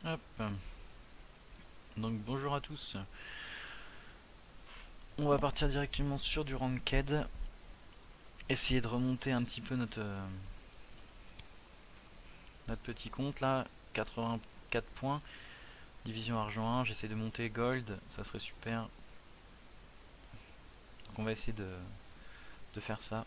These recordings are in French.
Hop. Donc bonjour à tous. On va partir directement sur du ranked. Essayer de remonter un petit peu notre petit compte là. 84 points. Division argent 1. J'essaie de monter gold. Ça serait super. Donc on va essayer de faire ça.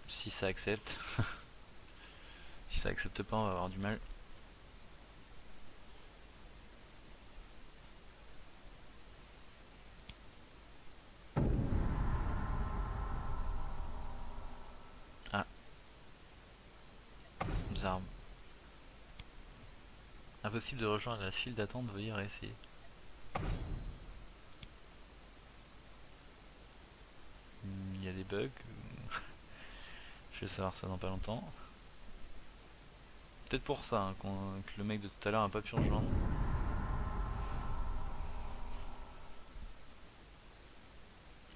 Si ça accepte. Si ça accepte pas, on va avoir du mal. Ah, bizarre. Impossible de rejoindre la file d'attente, veuillez réessayer. Il y a des bugs. Je vais savoir ça dans pas longtemps. Peut-être pour ça hein, que le mec de tout à l'heure a pas pu rejoindre.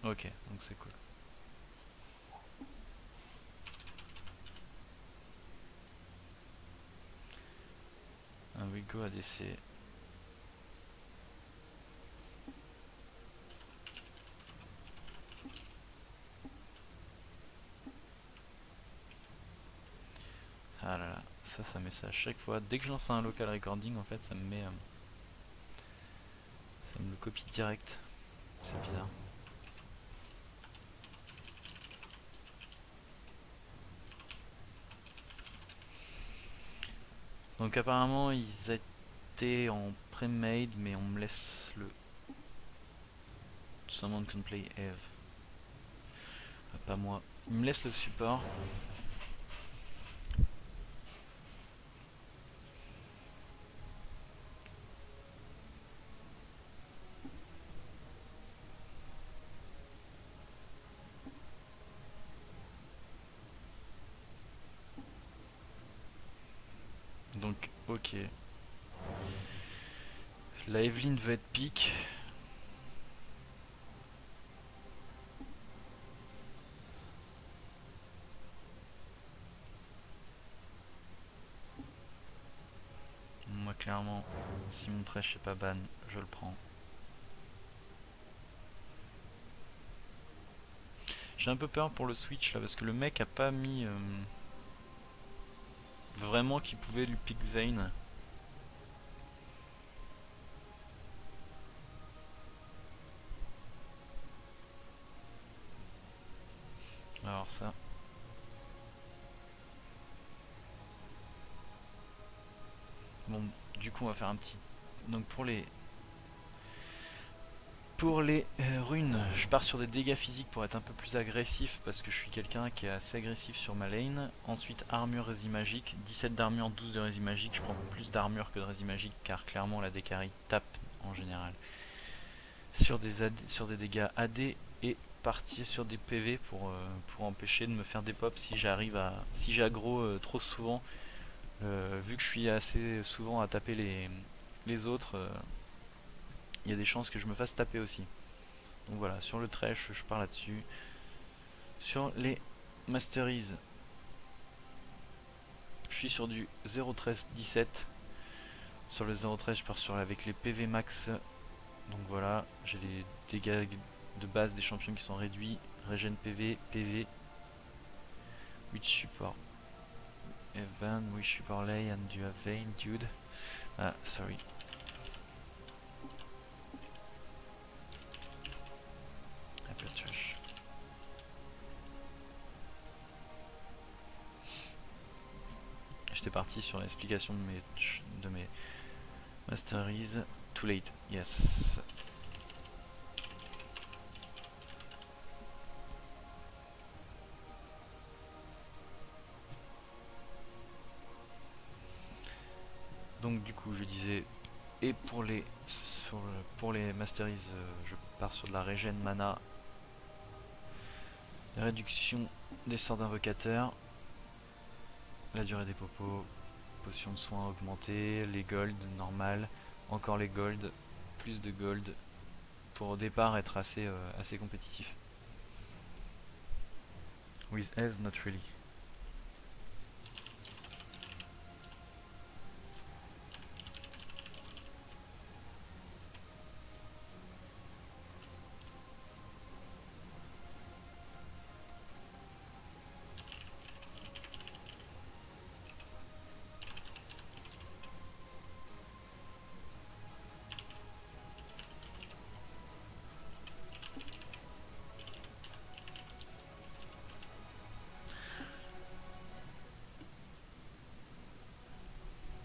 Ok, donc c'est cool. Un Wigo ADC. Ah là là, ça met ça à chaque fois. Dès que je lance un local recording, en fait, ça me met. Ça me le copie direct. C'est bizarre. Donc apparemment, ils étaient en pre-made, mais on me laisse le. Someone can play Eve. Ah, pas moi. Il me laisse le support. Donc, ok. La Evelyn veut être pique. Moi, clairement, si mon trèche est pas ban, je le prends. J'ai un peu peur pour le switch là, parce que le mec a pas mis vraiment qu'il pouvait lui pick Vayne. Alors ça. Bon, du coup, on va faire un petit. Donc pour les runes, je pars sur des dégâts physiques pour être un peu plus agressif parce que je suis quelqu'un qui est assez agressif sur ma lane. Ensuite, armure rési magique, 17 d'armure, 12 de rési magique. Je prends plus d'armure que de rési magique car clairement la Dekari tape en général sur des dégâts AD et partir sur des PV pour empêcher de me faire des pops si j'arrive à. Si j'aggro trop souvent. Vu que je suis assez souvent à taper les autres, il y a des chances que je me fasse taper aussi. Donc voilà, sur le trash, je pars là-dessus. Sur les Masteries, je suis sur du 0.13.17. Sur le 0.13, je pars sur avec les PV max. Donc voilà, j'ai les dégâts de base des champions qui sont réduits. Regen PV, PV. Which support Evan, which support lay and you have vein, dude. Ah, sorry. Un peu de trash. J'étais parti sur l'explication de mes Masteries. Too late, yes. Donc du coup je disais, et pour les Masteries, je pars sur de la régène mana, la réduction des sorts d'invocateurs, la durée des popos, potions de soins augmentées, les gold normal, encore les gold, plus de gold, pour au départ être assez compétitif. With aise, not really.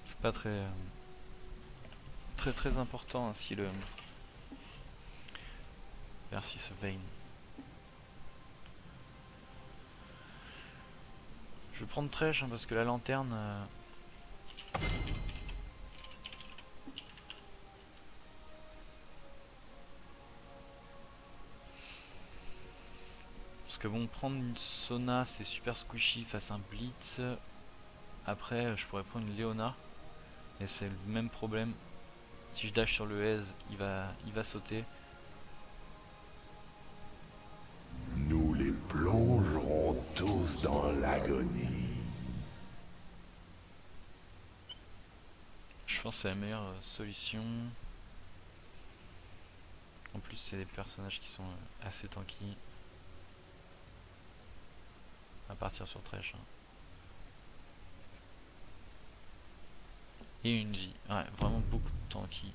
C'est pas très important hein, si le versus Vayne. Je vais prendre Trèche hein, parce que la lanterne. Parce que bon, prendre une Sona c'est super squishy face à un Blitz. Après, je pourrais prendre une Léona. Et c'est le même problème. Si je dash sur le aise, il va sauter. Nous les plongerons tous dans l'agonie. Je pense que c'est la meilleure solution. En plus, c'est des personnages qui sont assez tanky. À partir sur Thresh. Hein. Et une vie. Ouais, vraiment beaucoup de tanky.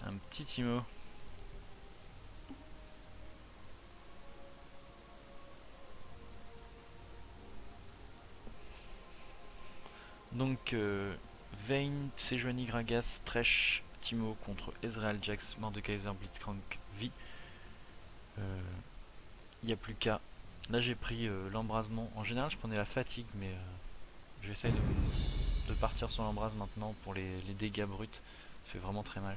Un petit Timo. Donc, Vayne, Sejuani, Gragas, Thresh, Timo contre Ezreal, Jax, Mordekaiser, Blitzcrank, Vi. Il n'y a plus qu'à. Là, j'ai pris l'embrasement. En général, je prenais la fatigue, mais j'essaye de partir sur l'embrase maintenant pour les dégâts bruts. Ça fait vraiment très mal.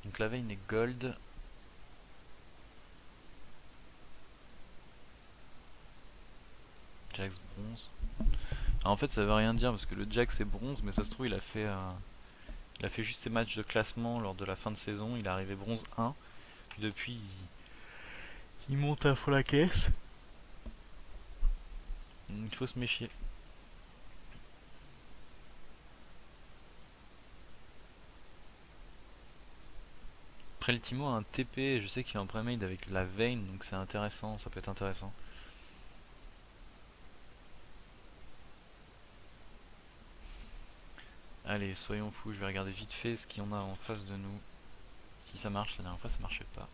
Donc la Vayne est gold. Jax bronze. Alors en fait ça veut rien dire parce que le Jax est bronze mais ça se trouve il a fait juste ses matchs de classement lors de la fin de saison, il est arrivé bronze 1. Puis depuis il monte à fond la caisse. Il faut se méfier. Après le Timo a un TP, je sais qu'il est en pré-made avec la Vayne donc c'est intéressant, ça peut être intéressant. Allez, soyons fous, je vais regarder vite fait ce qu'il y en a en face de nous. Si ça marche, la dernière fois ça marchait pas.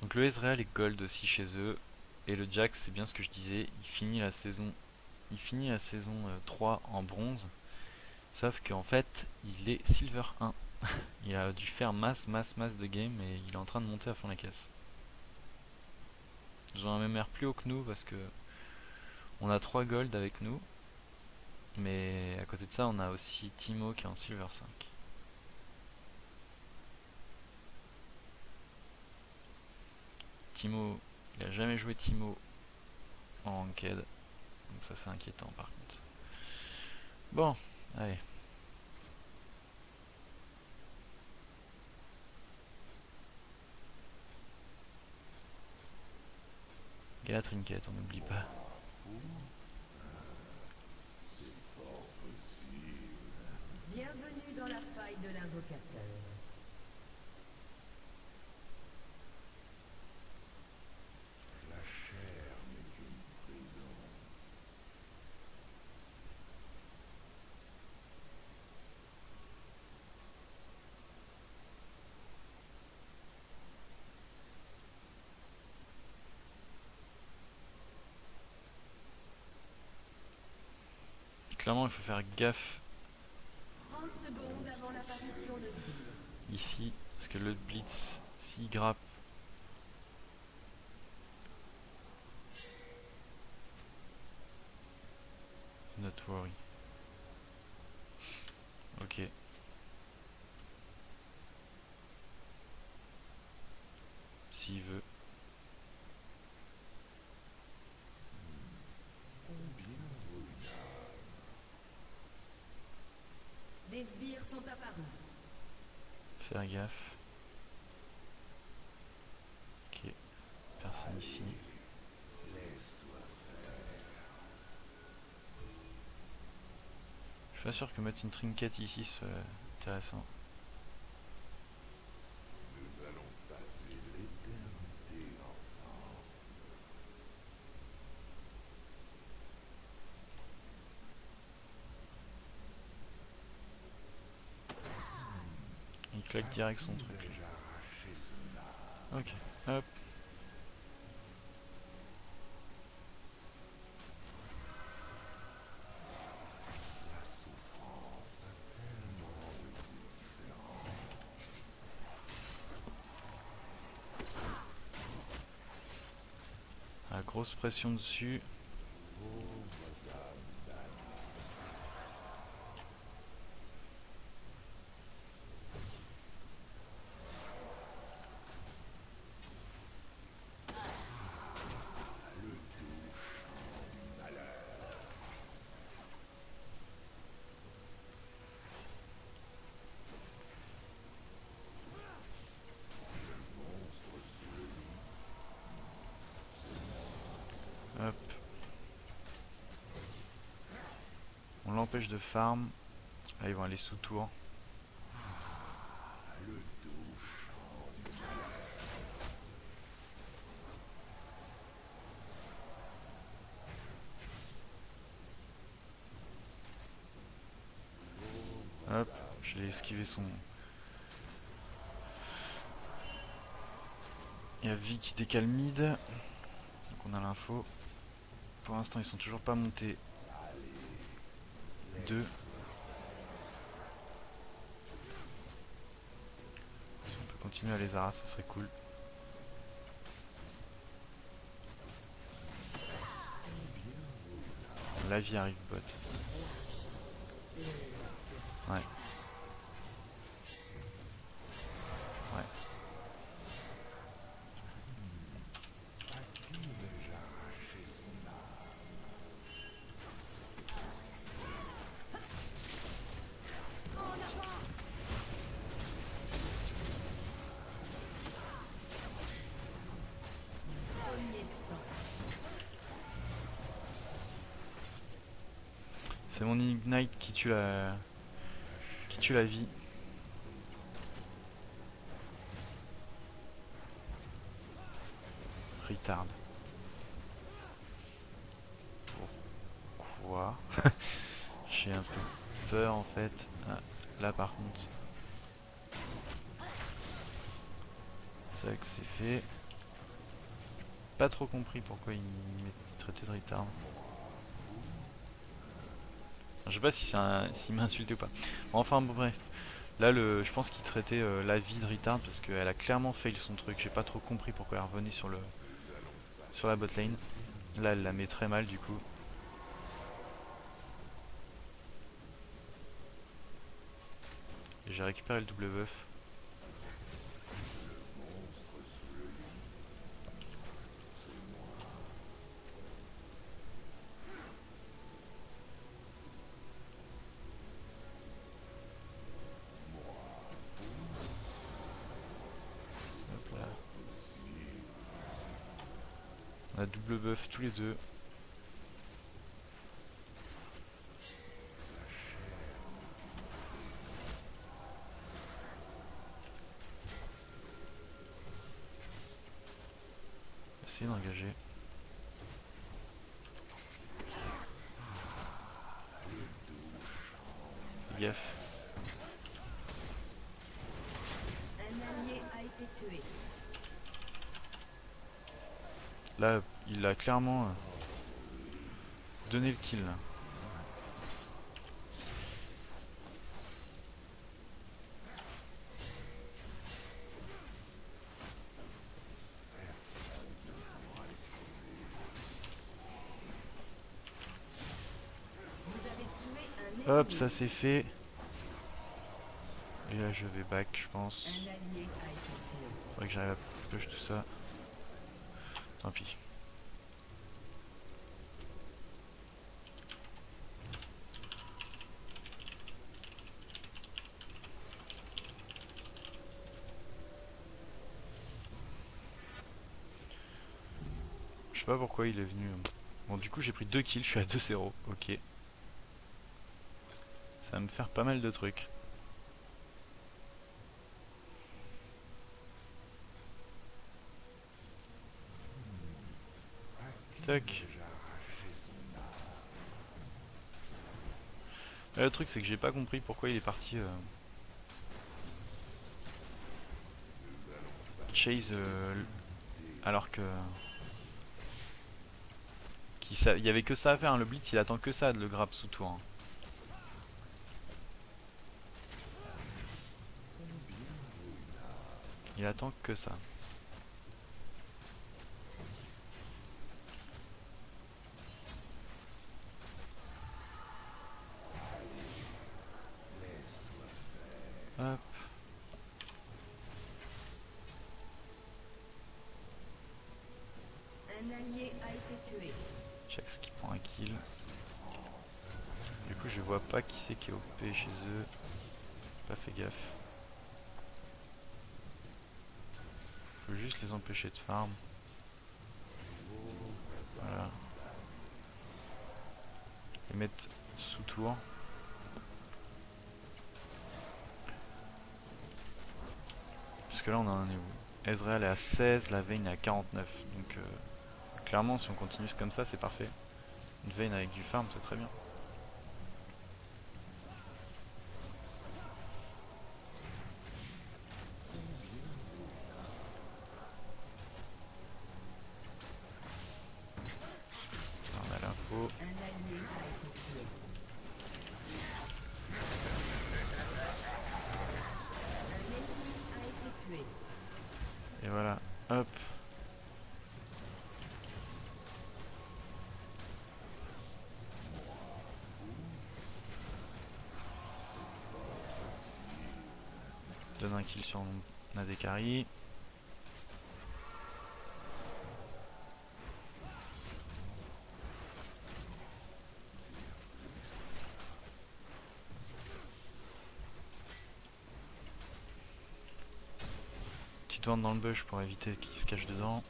Donc le Ezreal est gold aussi chez eux. Et le Jax, c'est bien ce que je disais, il finit la saison 3 en bronze. Sauf qu'en fait, il est silver 1. Il a dû faire masse de game et il est en train de monter à fond la caisse. Ils ont un MMR plus haut que nous parce que on a 3 gold avec nous. Mais à côté de ça, on a aussi Timo qui est en silver 5. Timo, il a jamais joué Timo en ranked. Donc ça c'est inquiétant par contre. Bon, allez. Et la trinket, on n'oublie pas. Bienvenue dans la faille de l'invocateur. La chair n'est qu'une prison. clairement il faut faire gaffe 30 secondes avant l'apparition de ici, parce que le blitz, s'il grappe, not worry. Ok. S'il veut. des sbires sont apparus. Faire gaffe. Ok. Personne ici. Je suis pas sûr que mettre une trinket ici soit intéressant. Nous allons passer l'éternité ensemble. Il claque direct son truc. J'ai arraché cela. Ok. Hop. La souffrance a tellement de goûts différents. Ah, grosse pression dessus. Pauvres âmes damnées. Le doux chant du malheur. Monstre sous le lit. Hop. On l'empêche de farm. Là ils vont aller sous tour. Le doux chant du malheur. Hop. Je l'ai esquivé son. Il y a Vi qui décale mid. Donc on a l'info. Pour l'instant ils sont toujours pas montés. 2. Si on peut continuer à les arraser, ce serait cool. La vie arrive bot. Ouais. Ouais. À qui vais-je arracher son âme? Premier sang. C'est mon ignite qui tue la vie. Retard. Pourquoi? J'ai un peu peur en fait. Ah, là par contre. C'est vrai que c'est fait. Pas trop compris pourquoi il traitait de retard. Je sais pas si s'il m'a insulté ou pas. Enfin bon, bref. Là je pense qu'il traitait la vie de retard parce qu'elle a clairement fail son truc. J'ai pas trop compris pourquoi elle revenait sur la bot lane. Là elle la met très mal du coup. Et j'ai récupéré le double buff. Monstre sous le lit. C'est moi. Hop là. On a double buff tous les deux. Essayer d'engager. Fais gaffe. Un allié a été tué. Là il a clairement donné le kill là. Hop, ça c'est fait. Et là je vais back, je pense. Un allié a été tué. Faudrait que j'arrive à push tout ça. Tant pis. Je sais pas pourquoi il est venu. Bon, du coup j'ai pris 2 kills, je suis à 2-0. Ok. Ça va me faire pas mal de trucs. Tac. Le truc c'est que j'ai pas compris pourquoi il est parti chase alors que il y avait que ça à faire, hein. Le blitz il attend que ça de le grab sous tour, hein. Il attend que ça. Hop. Un allié a été tué. Jax qui prend un kill. Du coup je vois pas qui c'est qui est OP chez eux. Pas fait gaffe. Faut juste les empêcher de farm. Voilà. Les mettre sous tour. Parce que là on en est où? Ezreal est à 16, la Vayne est à 49. Donc clairement si on continue comme ça c'est parfait. Une Vayne avec du farm c'est très bien. Là, on a l'info. Un allié a été tué. Un ennemi a été tué. Et voilà. Hop. Donne un kill sur Nadekari. Petite tourne dans le bush pour éviter qu'il se cache dedans.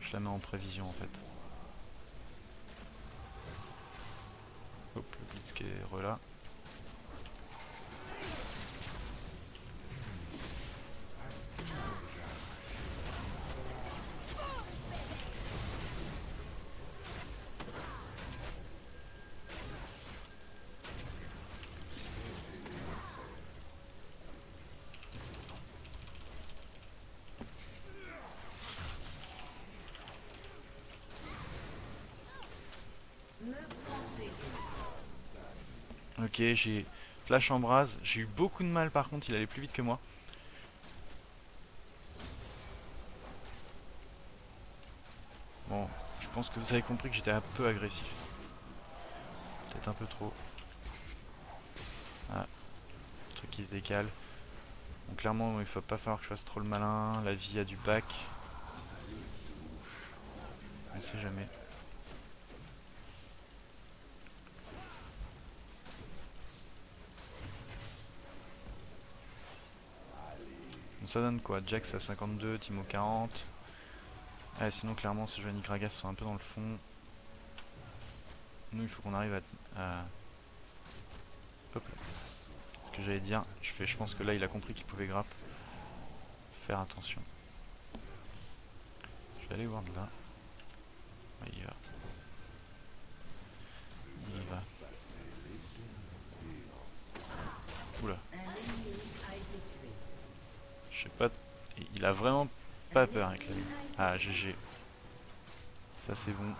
Je la mets en prévision en fait. Hop, le blitz qui est relâ. Me français. Ok, j'ai flash embrase. J'ai eu beaucoup de mal par contre, il allait plus vite que moi. Bon, je pense que vous avez compris que j'étais un peu agressif. Peut-être un peu trop. Ah, le truc qui se décale. Donc clairement, il faut pas falloir que je fasse trop le malin. La vie a du back. On sait jamais. Donc ça donne quoi? Jax à 52, Timo 40. Ah, sinon clairement ces Joanny Gragas sont un peu dans le fond. Nous il faut qu'on arrive à... Hop là. Ce que j'allais dire, je pense que là il a compris qu'il pouvait grappe. Faire attention. Je vais aller voir de là. Ouais, il y va. Il y va. Oula. Un ennemi a été tué. Je sais pas. Il a vraiment pas peur avec la vie. Ah, GG. Ça c'est bon.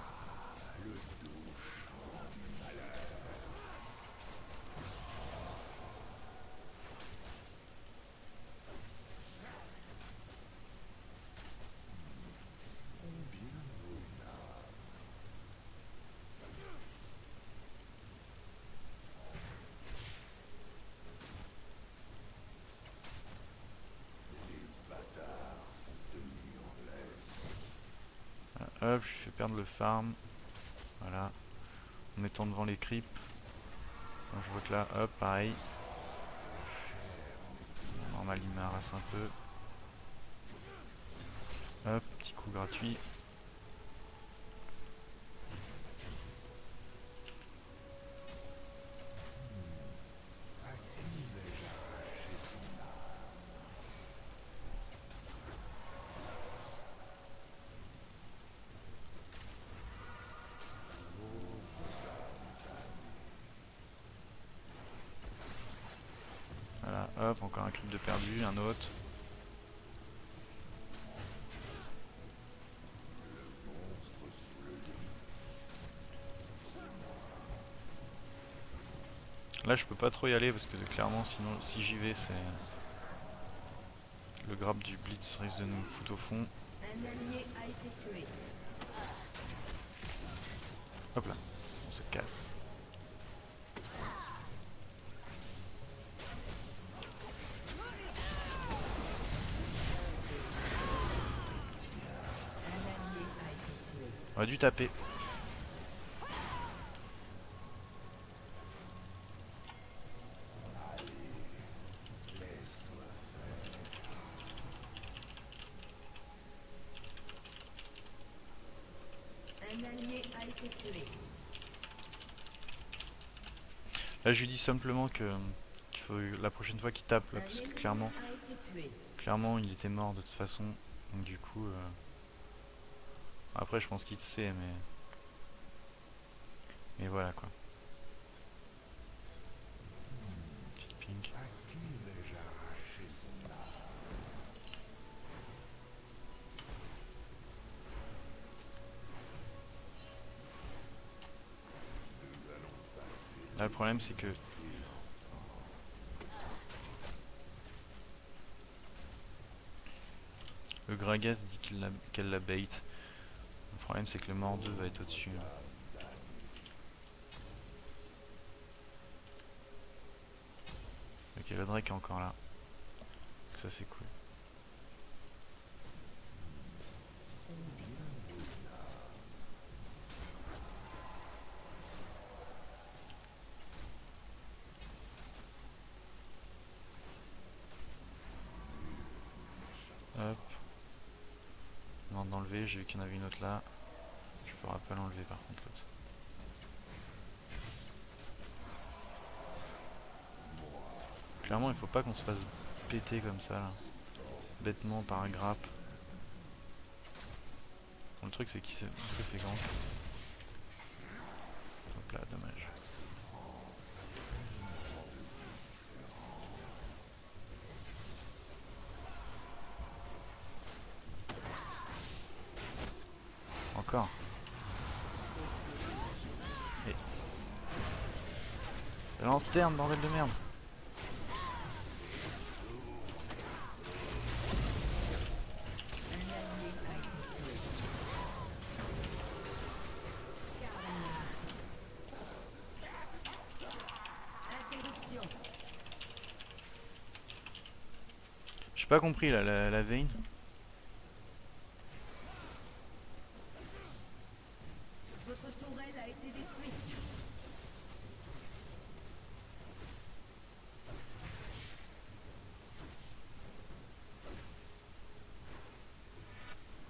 Hop, je fais perdre le farm. Voilà. En mettant devant les creeps. Donc, je vois que là, hop, pareil. Normal, il m'arrasse un peu. Hop, petit coup gratuit. Voilà, hop, encore un creep de perdu, un autre. Là, je peux pas trop y aller parce que clairement, sinon, si j'y vais, c'est le grab du blitz risque de nous foutre au fond. Un allié a été tué. Hop là, on se casse. Un allié a été tué. On aurait dû taper. Un allié a été tué. Là, je lui dis simplement que qu'il faut la prochaine fois qu'il tape là, Un parce que ennemi clairement, a été tué. il était mort de toute façon. Donc du coup, après, je pense qu'il sait, mais voilà quoi. Petite pink. Là, le problème, c'est que le Gragas dit qu'elle la bait. Le problème, c'est que le mort 2 va être au-dessus. Ok, le Drake est encore là. Donc ça, c'est cool. Hop. On demande d'enlever, j'ai vu qu'il y en avait une autre là. Je pourrais pas l'enlever par contre l'autre. Clairement, il faut pas qu'on se fasse péter comme ça là. Bêtement par un grappe. Bon, le truc c'est qu'il s'est fait gank. Hop là, dommage. Encore. Et... la lanterne, bordel de merde. Un allié a été tué. Interruption. J'ai pas compris là, la veine. Votre tourelle a été détruite.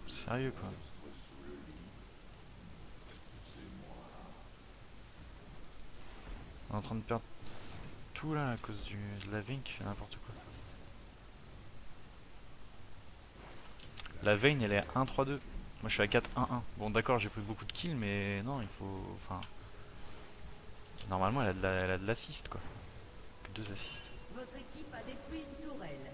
Sérieux quoi. On est en train de perdre tout là à cause de la veine qui fait n'importe quoi. La veine elle est à 1-3-2. Moi je suis à 4-1-1. Bon d'accord j'ai pris beaucoup de kills mais non il faut... Enfin... Normalement elle a de l'assist quoi. Que 2 assists. Votre équipe a détruit une tourelle.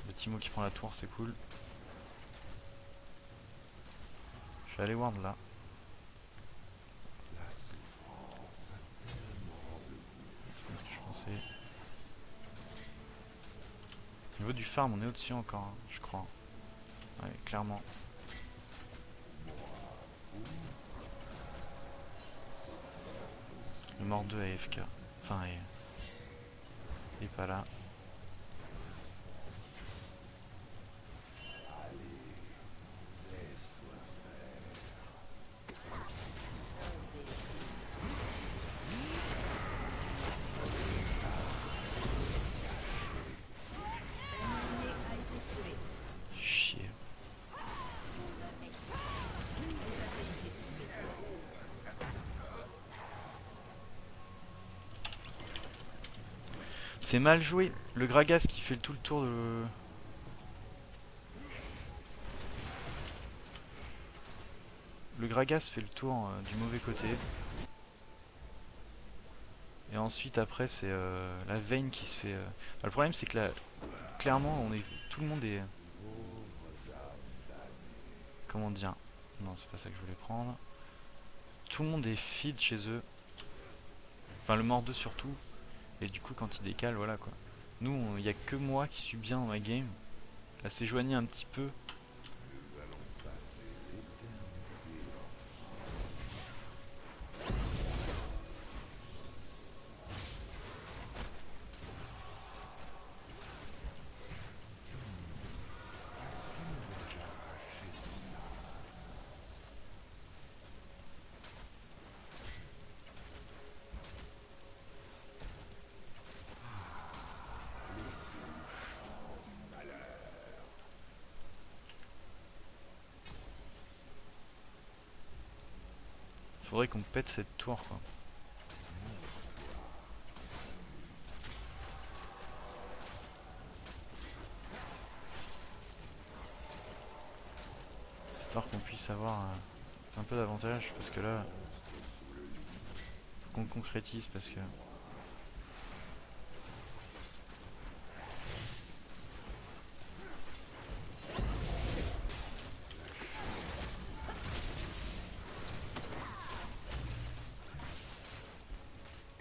Le Timo qui prend la tour c'est cool. Je vais aller ward là. C'est pas ce que je pensais. Au niveau du farm on est au-dessus encore hein, je crois. Ouais clairement. Le mort 2 AFK. Enfin il est pas là. C'est mal joué. Le Gragas qui fait tout le tour de... Le Gragas fait le tour du mauvais côté. Et ensuite après c'est la Vayne qui se fait... Bah, le problème c'est que là, clairement tout le monde est... Comment dire? Non, c'est pas ça que je voulais prendre. Tout le monde est feed chez eux. Enfin le mort 2 surtout. Et du coup quand il décale, voilà quoi. Nous, il y a que moi qui suis bien dans ma game. Là c'est joigné un petit peu. Faudrait qu'on pète cette tour quoi. Histoire qu'on puisse avoir un peu d'avantage parce que là faut qu'on concrétise parce que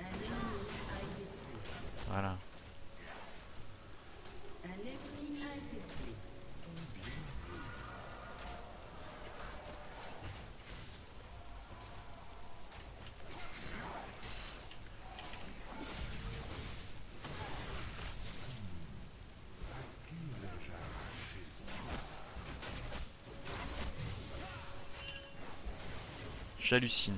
Un ennemi a été tué. voilà. Un ennemi a été tué. J'hallucine.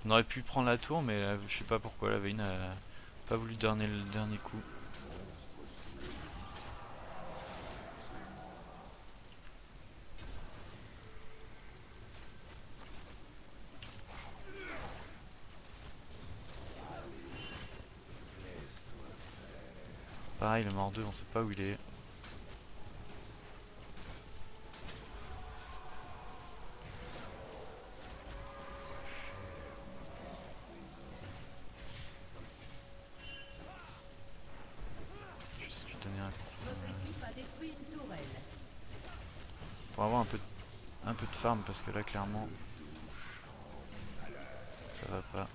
On aurait pu prendre la tour mais je sais pas pourquoi la Vayne a pas voulu donner le dernier coup. Pareil le mort 2 on sait pas où il est. Je sais lui donner Votre équipe a détruit une tourelle. pour avoir un peu de farm parce que là clairement ça va pas.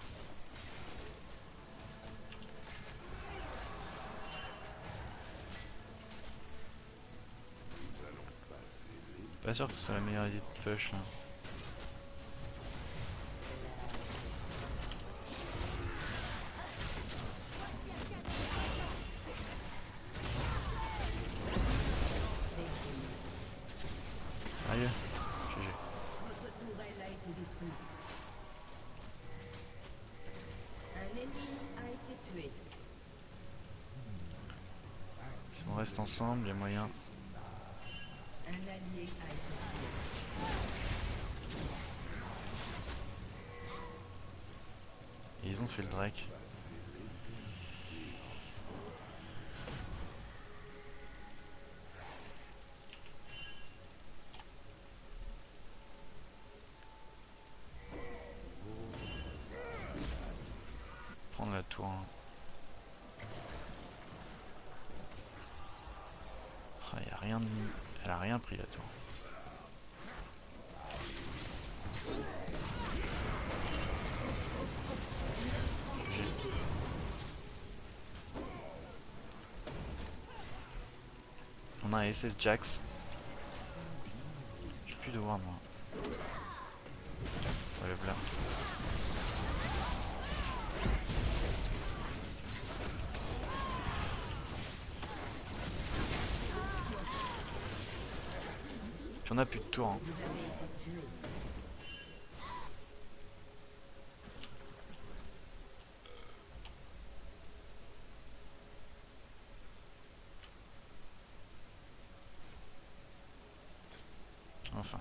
Pas sûr que ce soit la meilleure idée de push là. Aïe, GG. Votre tourelle a été détruite. Un ennemi a été tué. Si on reste ensemble, il y a moyen. Un allié a été tué. Et ils ont fait le Drake. Prendre la tour. Hein. Ah, y a rien de... Elle a rien pris la tour. On a un SS Jax. J'ai plus de ward moi. Ouais, le blanc. Puis on a plus de tour. Hein. Vous avez été tué. Enfin.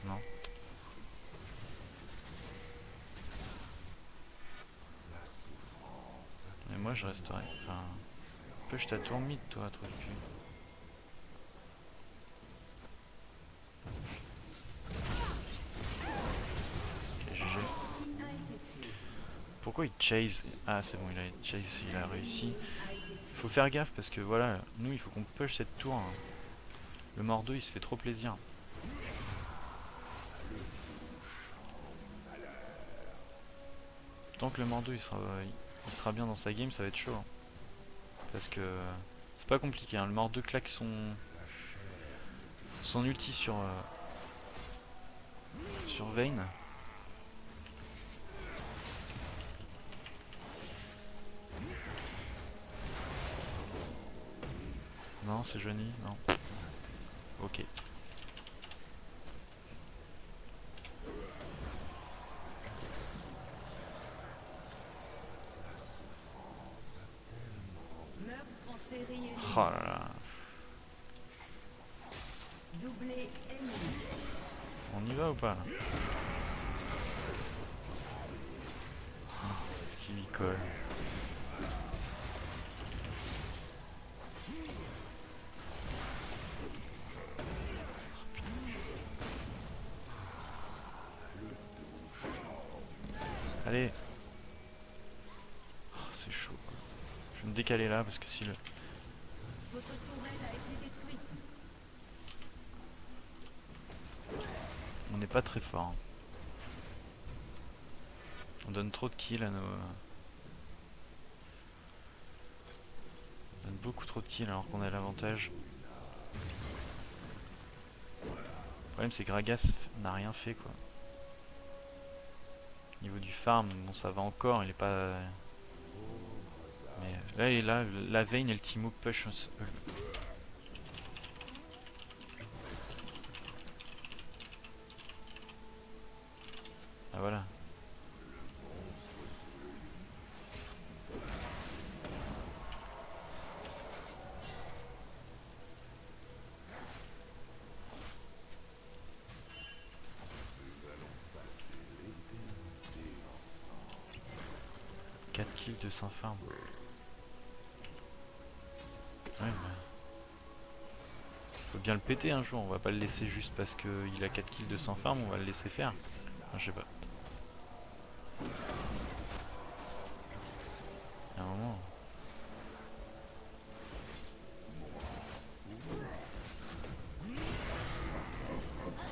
Non. Mais moi je resterai. Enfin. Je t'ai tourné de toi, trou de cul. Ok, GG. Pourquoi il chase? Ah c'est bon, il a chase, il a réussi. Faut faire gaffe parce que voilà, nous il faut qu'on push cette tour. Hein. Le Mordo il se fait trop plaisir. Tant que le Mordo il sera bien dans sa game, ça va être chaud. Hein. Parce que c'est pas compliqué, hein. Le Mordo claque son ulti sur Vayne. Non, c'est Johnny, non. Ok. Meurtre en série éliminé. Oh là là. Doublé ennemi. On y va ou pas là? Est-ce qu'il y colle? Allez. Oh, c'est chaud quoi. Je vais me décaler là parce que si le... Votre tourelle a été détruite. On n'est pas très fort. Hein. On donne trop de kills à nos... On donne beaucoup trop de kills alors qu'on a l'avantage. Le problème c'est que Gragas n'a rien fait quoi. Au niveau du farm, bon ça va encore, il est pas... Mais là, la Vayne et le Teemo push... Ah voilà. « 4 kills, 200 farm. Ouais, bah. Faut bien le péter un jour, on va pas le laisser juste parce qu'il a 4 kills, 200 farm, on va le laisser faire. Enfin, je sais pas. Il y a un moment...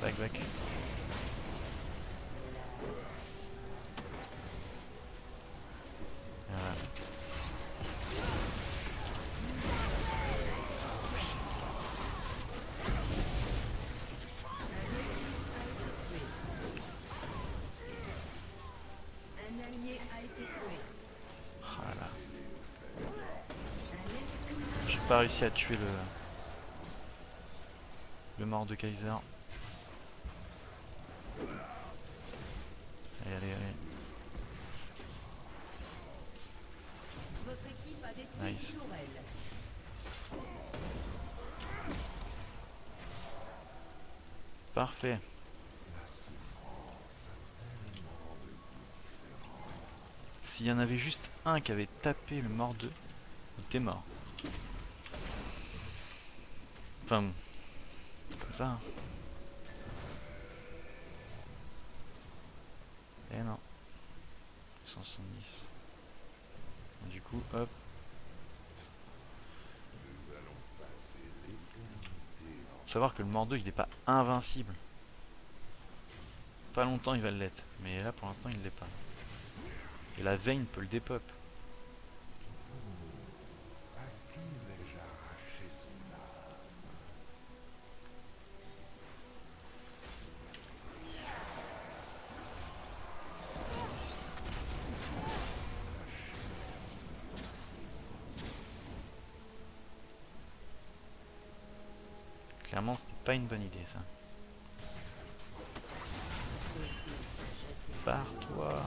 Back, back. Voilà. Un allié a été tué. Oh là là. Un ennemi J'ai pas réussi à tuer le mort de Kaiser. Allez, allez, allez. Votre équipe a détruit Nice. une tourelle. Parfait. S'il y en avait juste un qui avait tapé le mort 2, il était mort. Enfin, comme ça. Hein. Eh non. 170. Du coup, hop. Faut savoir que le Mordo il est pas invincible. Pas longtemps il va l'être. Mais là pour l'instant il l'est pas. Et la Vayne peut le dépop. Clairement c'était pas une bonne idée ça. Barre-toi.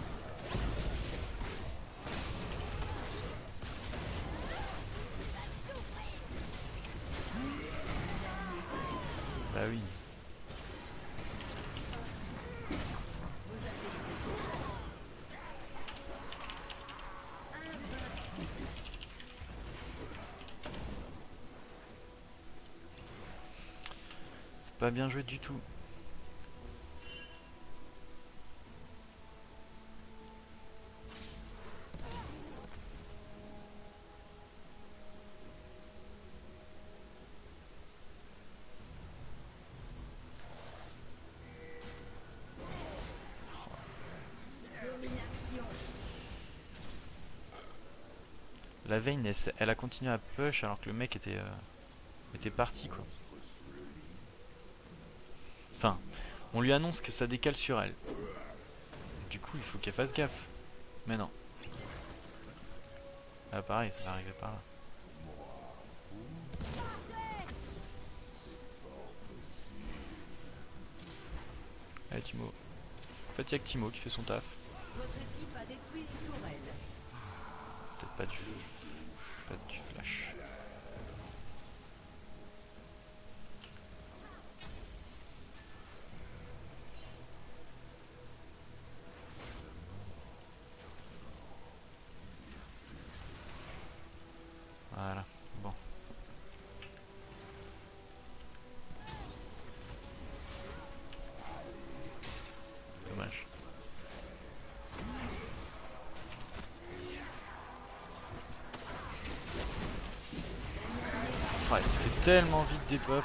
Bah oui. C'est pas bien joué du tout. Domination. La Vayne, elle a continué à push alors que le mec était parti quoi. Enfin, on lui annonce que ça décale sur elle. Du coup, il faut qu'elle fasse gaffe. Mais non. Ah pareil, ça va arriver par là. Allez Timo. En fait, y'a que Timo qui fait son taf. Votre équipe a détruit une tourelle. Peut-être pas du flash. Voilà, bon. Dommage. Ouais, il se fait tellement vite des pop.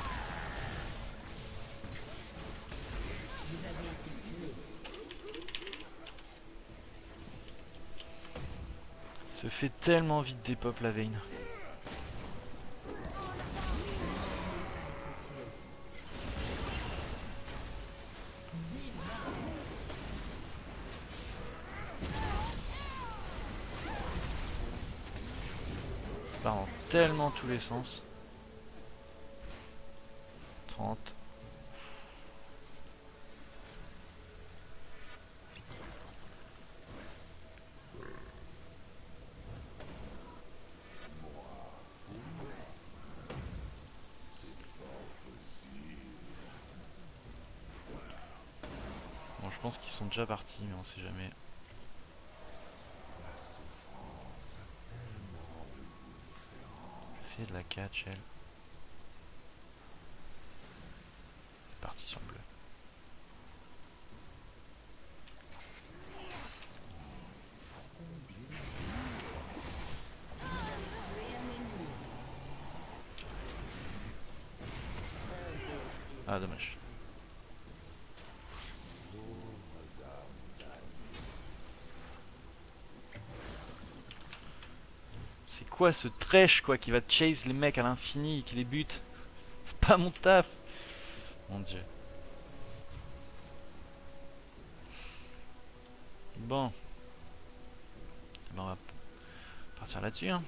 Vous avez été tué. Il se fait tellement vite des pop la Vayne. Ça part en tellement tous les sens. 30. Bon, je pense qu'ils sont déjà partis, mais on sait jamais. Essayer de la catch, elle. Parti sur le bleu. Ah, dommage. C'est quoi ce trash quoi qui va chase les mecs à l'infini et qui les bute? C'est pas mon taf. Mon dieu. Bon. Ben, on va partir là-dessus hein.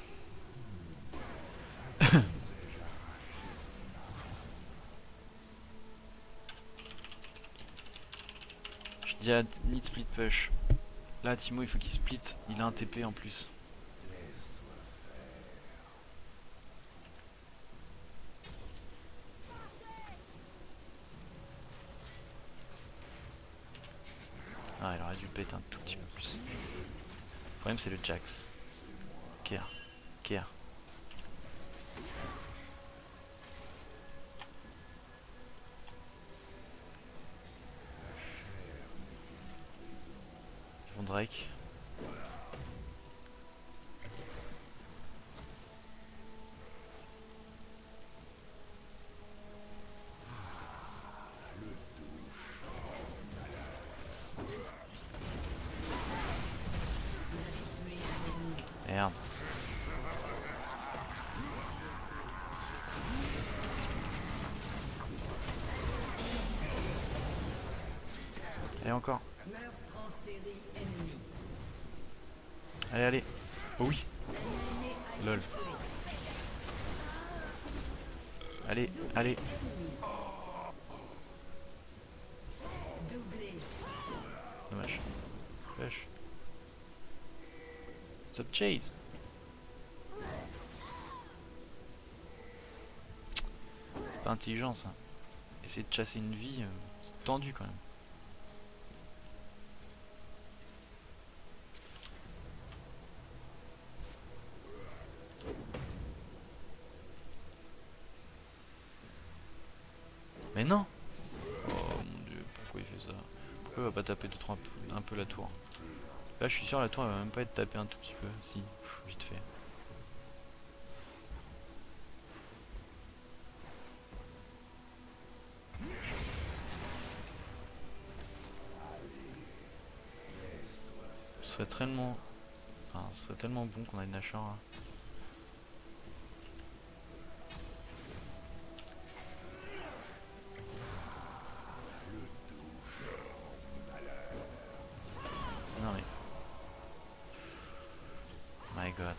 Je dis à need split push. Là Timo il faut qu'il split. Il a un TP en plus. Ah il aurait dû péter un tout petit peu plus. Le problème c'est le Jax. Care. Care. Ils vont Drake. Merde. Et encore. Meurtre en série ennemi. Allez, allez. Oh oui. Ennemi a Lol. été tué. Allez, allez. Doublé. Dommage. Flash. Stop chase. C'est pas intelligent ça. Essayer de chasser une vie, c'est tendu quand même. Mais non! Oh mon dieu, pourquoi il fait ça? Pourquoi il va pas taper un peu la tour? Là je suis sûr la tour elle va même pas être tapée un tout petit peu. Si, vite fait. Ce serait tellement... Enfin, ce serait tellement bon qu'on ait une Nashor là. Non mais... My god.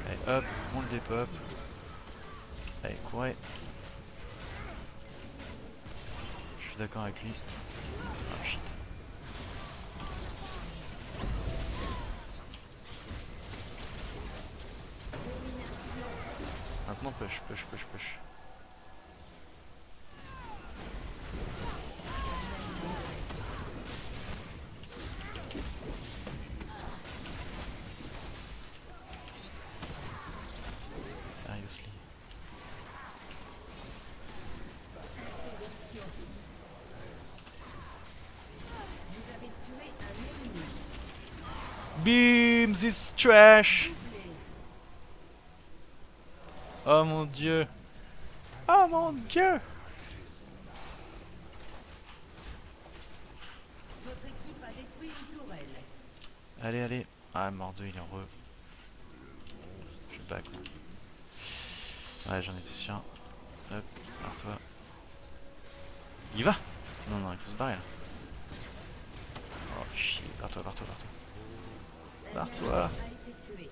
Allez hop, on le dépop. Allez, courez. Je suis d'accord avec lui. Ah shit. Maintenant push, push, push, push. Seriously. Vous avez tué un ennemi. Beam this trash! Oh mon dieu! Oh mon dieu! Votre équipe a détruit une tourelle. Allez, allez. Ah, Mordo, il est heureux. Je suis back. Ouais, j'en étais sûr. Hop, barre-toi. Il va! Non, non, il faut se barrer là. Oh shit, barre-toi, barre-toi, barre-toi. Barre-toi! A été tué.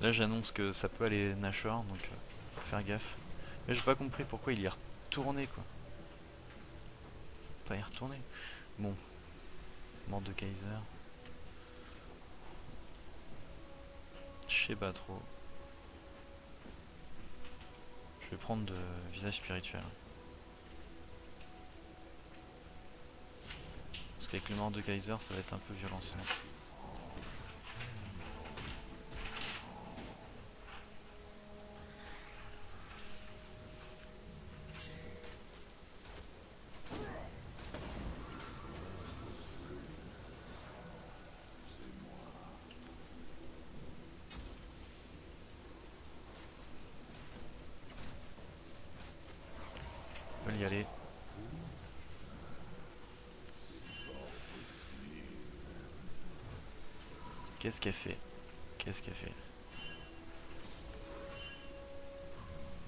Là, j'annonce que ça peut aller Nashor, donc faut faire gaffe. Mais j'ai pas compris pourquoi il y est retourné quoi. Faut pas y retourner. Bon, mort de Kaiser. Je sais pas trop. Je vais prendre de visage spirituel. Parce qu'avec le mort de Kaiser, ça va être un peu violent sinon. On va y aller. Qu'est-ce qu'elle fait? Qu'est-ce qu'elle fait?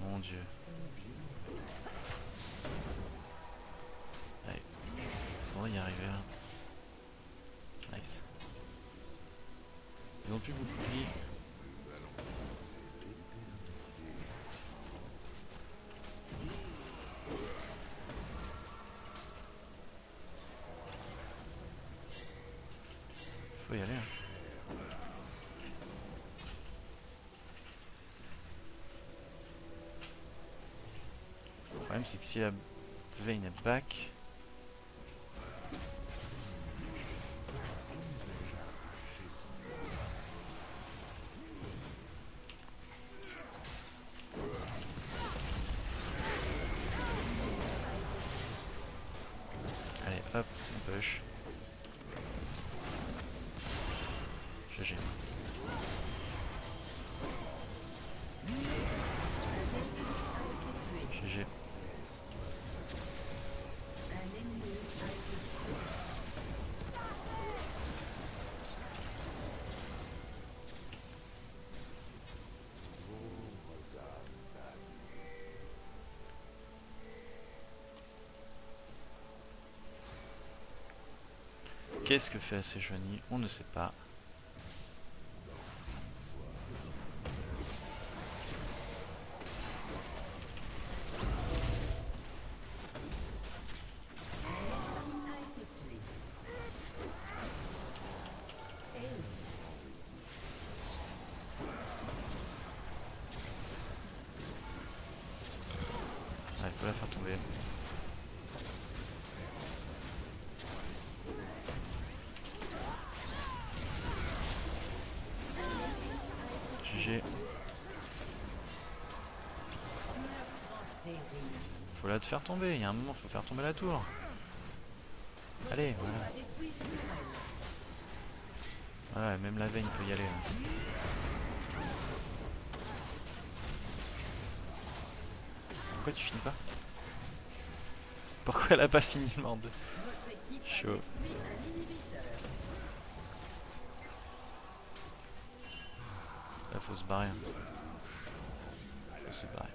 Mon dieu. Allez, faudrait y arriver là. Nice. Ils ont plus beaucoup de vie. Faut y aller. Hein. Le problème c'est que si la Vayne est back. Allez hop, on push. GG. GG. Un ennemi a été tué. Qu'est-ce que fait Sejuani? On ne sait pas. A été tué. Ah, il faut la faire tomber. GG. Faut la te faire tomber, il y a un moment faut faire tomber la tour. Allez, voilà. A détruit une tourelle. Voilà, même la veine peut y aller. Là. Pourquoi tu finis pas? Pourquoi elle a pas fini le mort de Votre équipe a chaud? détruit un inhibiteur. Là faut se barrer. Faut se barrer.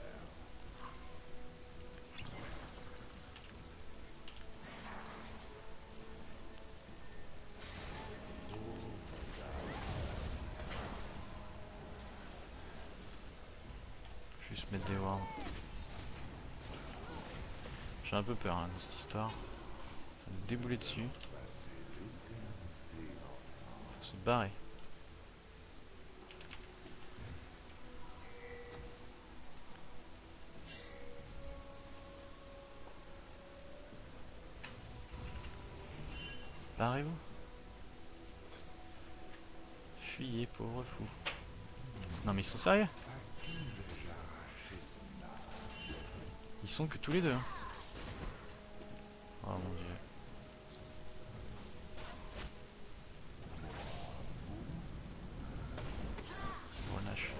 Juste mettre des wards. J'ai un peu peur hein, de cette histoire. Ça me débouler dessus. Faut se barrer. Barrez-vous. Fuyez, pauvre fou. Non mais ils sont sérieux? Ils sont que tous les deux. Hein. Oh mon dieu. Grenache.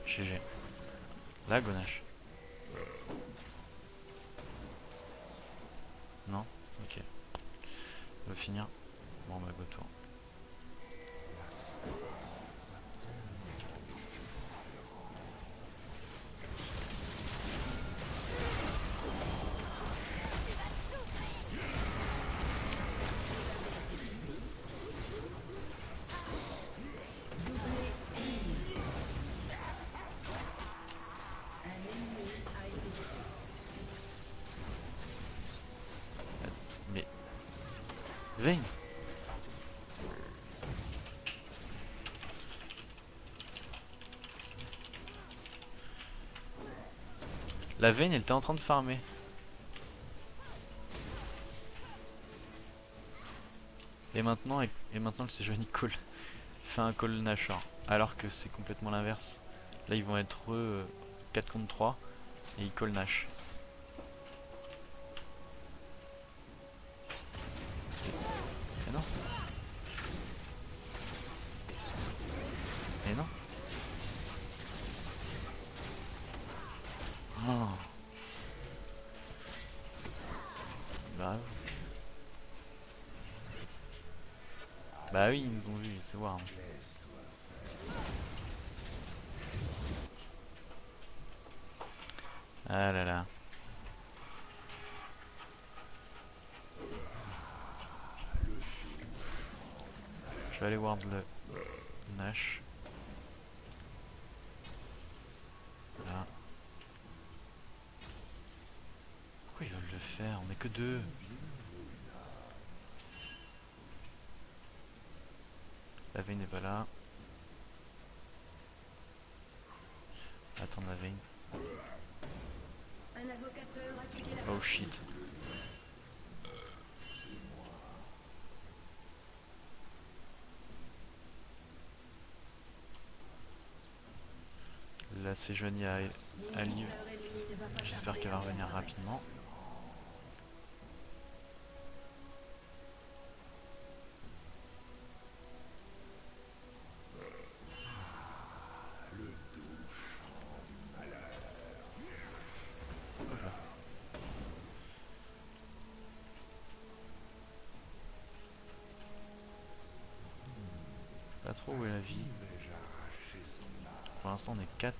GG. La Grenache. Non? Ok. On va finir. Bon bah go tour. Un ennemi a été tué. Mais. Vayne! La Vayne elle était en train de farmer. Et maintenant le Sejuani call. Fait un call Nashor. Alors que c'est complètement l'inverse. Là ils vont être 4 contre 3 et ils call Nash. Et non. Et non. Oh. Bah, bah oui, ils nous ont vu, c'est voir. Ah là là. Je vais aller ward le Nash. Là. Pourquoi ils veulent le faire? On est que deux. La Vayne n'est pas là. Attends la Vayne. Un invocateur a quitté la Oh partie. shit. Là c'est Johnny à Liv. L'inhibiteur ennemi ne va pas J'espère tarder qu'elle va à revenir réapparaître. rapidement. Pas trop où est la vie. Pour l'instant on est 4.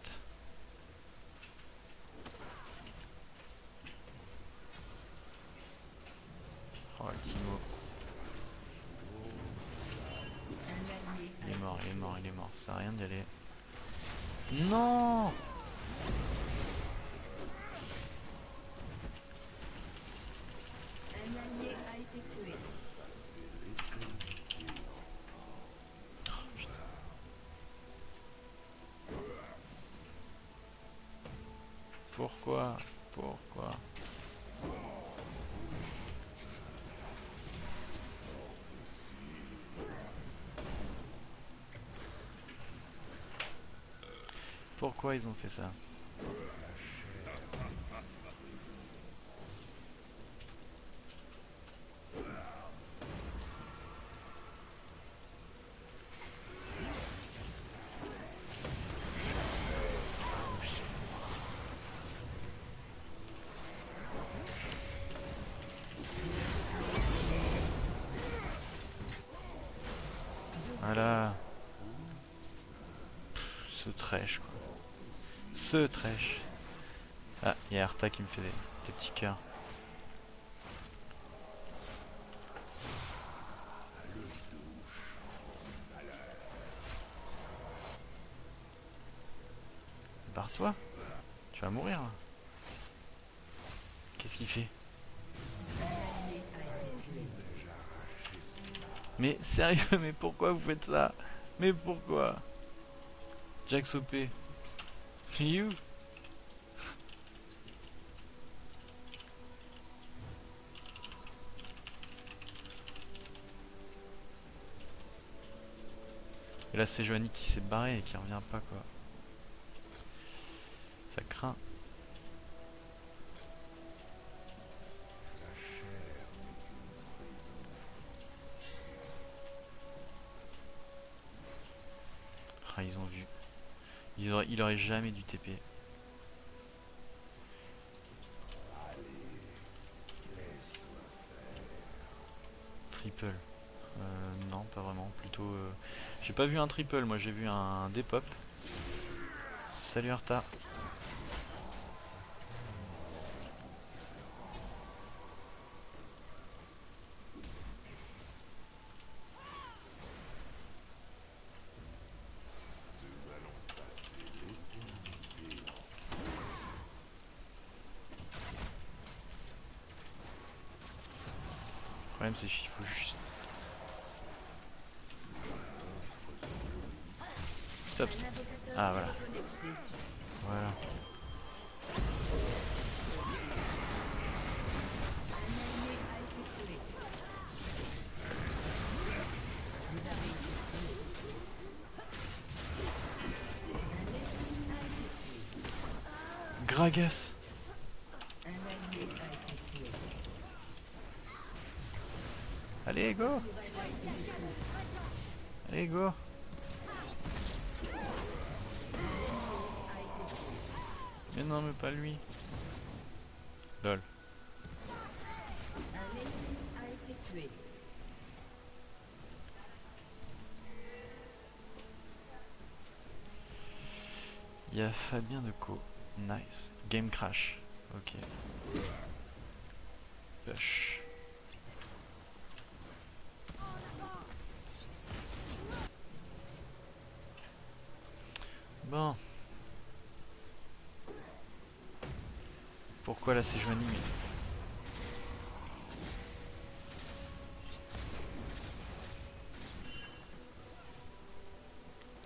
Oh le Timo. Il est mort, il est mort, il est mort. Ça sert à rien d'y aller. Non! Un allié a été tué. Pourquoi? Pourquoi? Pourquoi ils ont fait ça? Voilà. Ce trash quoi. Ce trash. Ah, il y a Arta qui me fait des petits cœurs. Barre-toi. Tu vas mourir là. Qu'est-ce qu'il fait? Mais sérieux, mais pourquoi vous faites ça? Mais pourquoi? Jax OP. You? Et là c'est Joanie qui s'est barré et qui revient pas quoi. Ça craint. Ah ils ont vu. Il aurait jamais dû TP. Triple. Non, pas vraiment. Plutôt. J'ai pas vu un triple, moi j'ai vu un dépop. Salut Arta. Le problème c'est qu'il faut juste. Stop. Ah voilà. Voilà. Gragas. Allez go. Allez go. Mais non mais pas lui. Lol. Un ennemi a été tué. Il y a Fabien de Co. Nice. Game crash. Ok. Push. Bon. Pourquoi là c'est Joanie mais...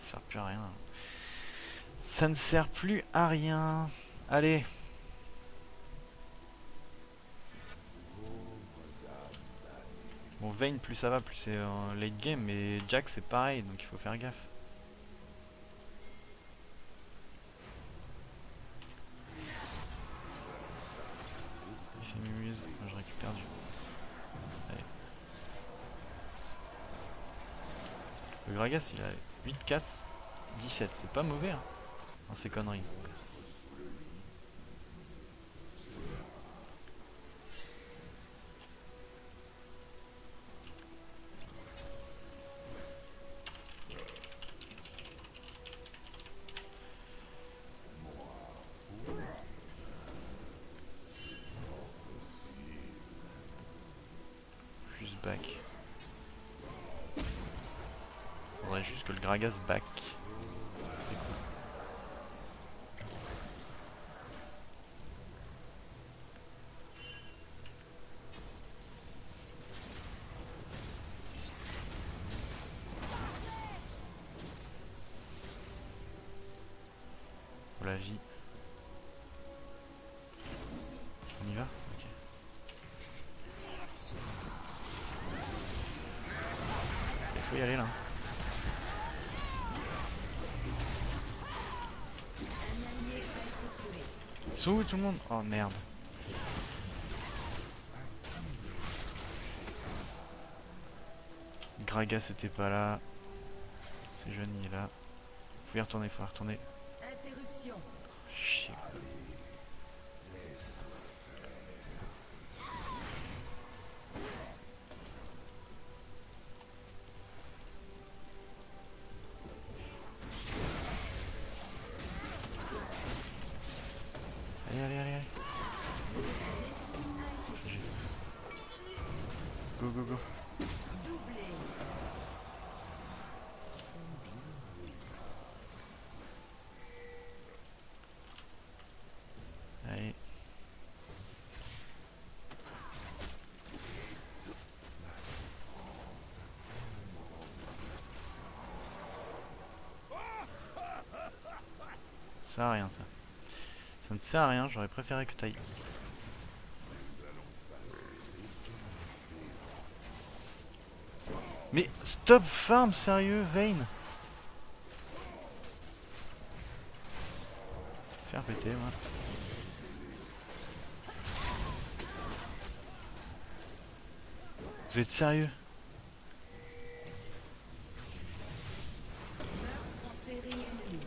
Ça sert plus à rien. Ça ne sert plus à rien. Allez. Bon Vayne plus ça va plus c'est en late game mais Jack c'est pareil donc il faut faire gaffe. Il fait mumuse, moi je récupère du... Allez. Le Gragas il a 8-4, 17, c'est pas mauvais hein, dans ces conneries. back. Faudrait juste que le Gragas back. C'est cool. Pour la vie. On y va? Ok. Il faut y aller là. Ils sont où tout le monde? Oh merde. Gragas était pas là. C'est jeune, il est là. Faut y retourner, faut y retourner. Interruption. Chier. Allez, allez, allez, allez. Go, go, go. Doublé. Allez. Ça sert à rien ça. Ça ne sert à rien, j'aurais préféré que t'ailles. Mais stop farm, sérieux, Vayne. Faire péter, moi. Vous êtes sérieux? Meurtre en série ennemie.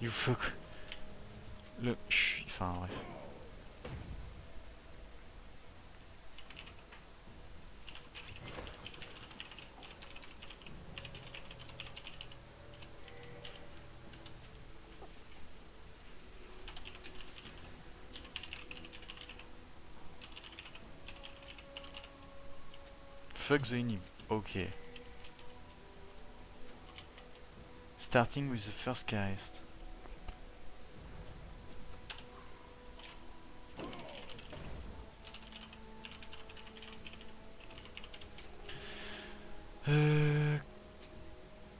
You fuck. Le... Enfin, bref. Fuck the enemy. Okay. Starting with the first cast.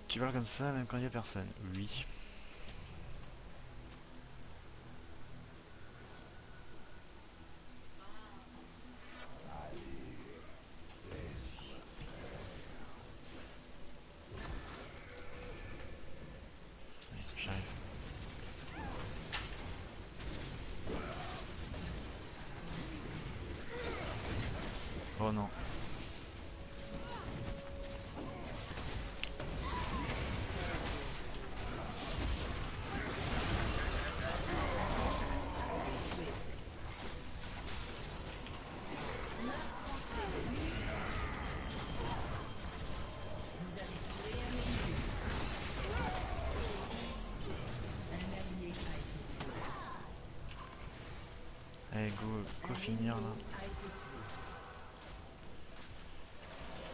Tu parles comme ça même quand il n'y a personne. Oui. J'arrive. Oh non. Vous avez tué un ennemi. Un allié a été tué. Allez, go finir là. A été tué.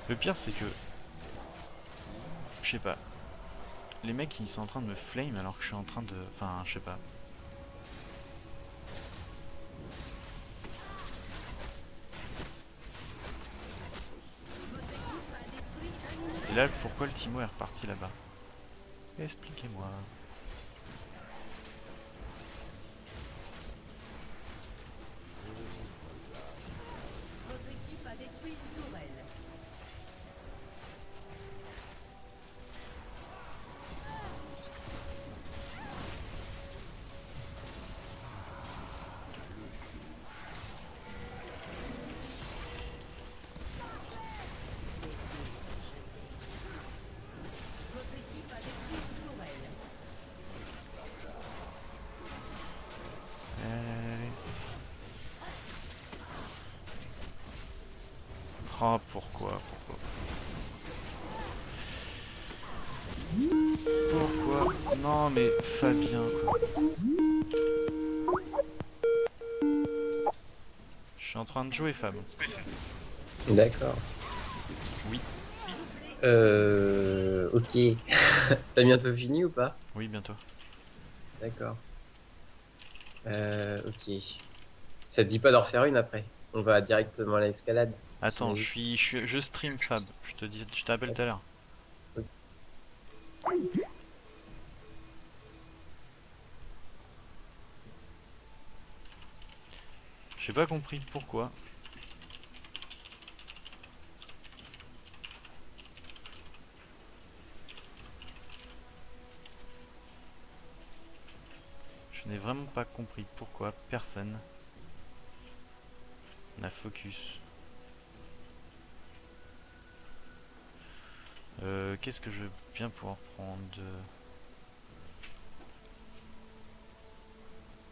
Le pire c'est que... Je sais pas. Les mecs ils sont en train de me flame alors que je suis en train de... Enfin, je sais pas. Votre équipe a détruit un ennemi. Et là, pourquoi le Timo est reparti là-bas? Expliquez-moi. Votre équipe a détruit une tourelle. Votre équipe a détruit une tourelle. Oh, pourquoi? Pourquoi? Non, mais Fabien, quoi. Je suis en train de jouer, Fab. D'accord. Oui, Ok. T'as bientôt fini ou pas? oui, bientôt. D'accord. Ok. Ça te dit pas d'en refaire une après? On va directement à l'escalade. Attends, J'imagine. je stream, Fab. Je t'appelle tout à l'heure. J'ai pas compris pourquoi. Je n'ai vraiment pas compris pourquoi personne n'a focus. Qu'est-ce que je vais bien pouvoir prendre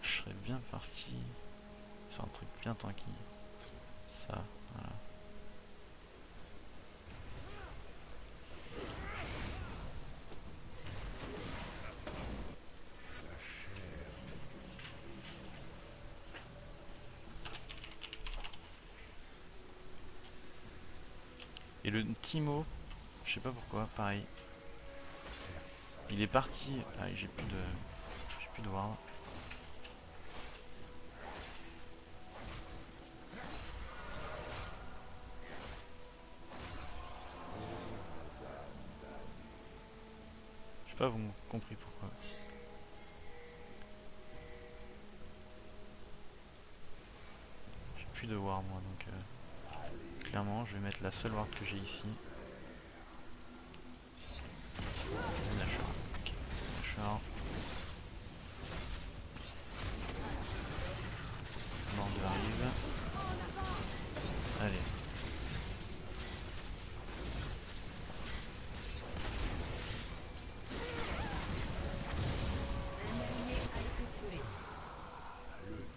Je serais bien parti sur un truc bien tanky. Ça, voilà. Et le Timo, je sais pas pourquoi, pareil. Il est parti. Ah, j'ai plus de ward. Je sais pas, vous m'avez compris pourquoi. J'ai plus de ward moi, donc clairement, je vais mettre la seule ward que j'ai ici. Nashor. Ok, Nashor. Bande arrive. Allez.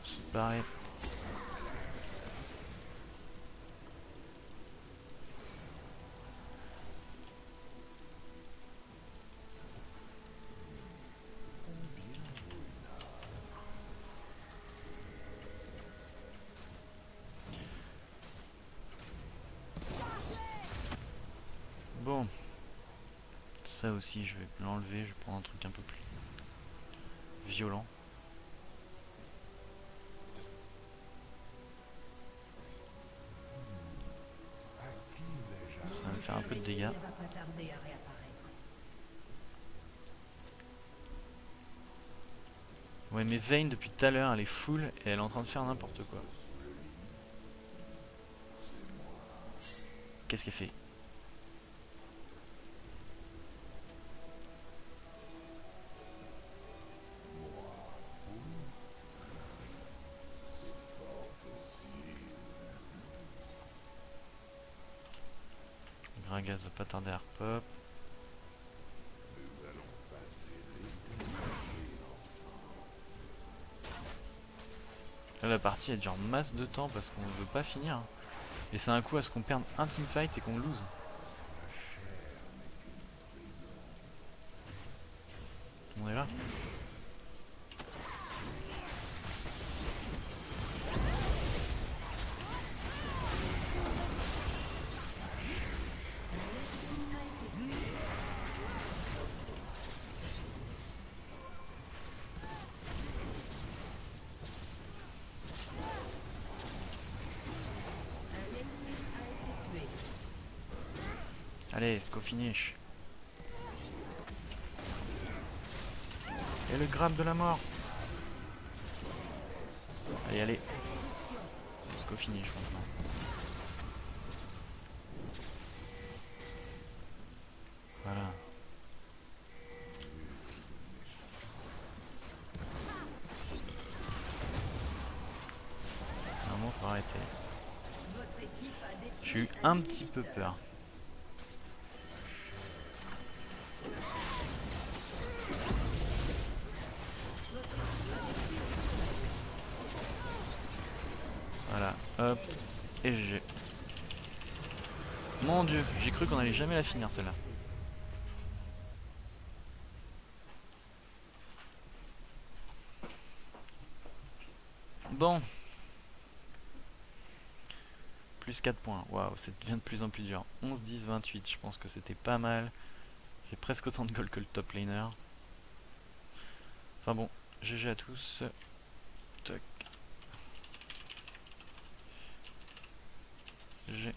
C'est pareil. Bon. Ça aussi, je vais l'enlever. Je vais prendre un truc un peu plus violent. Ça va me faire un peu de dégâts. Ouais, mais Vayne depuis tout à l'heure, elle est full et elle est en train de faire n'importe quoi. Qu'est-ce qu'elle fait? Gragas va pas tarder à repop. Là, la partie elle dure masse de temps parce qu'on ne veut pas finir. Et c'est un coup à ce qu'on perde un teamfight et qu'on lose. On est là. Allez, go finish. Et le grab de la mort. Allez, allez. Go finish maintenant. Voilà. Normalement, faut arrêter. J'ai eu un petit peu peur. Voilà, hop, et GG. Mon dieu, j'ai cru qu'on allait jamais la finir celle-là. Bon. Plus 4 points. Waouh, ça devient de plus en plus dur. 11, 10, 28. Je pense que c'était pas mal. J'ai presque autant de gold que le top laner. Enfin bon, GG à tous. Toc. GG.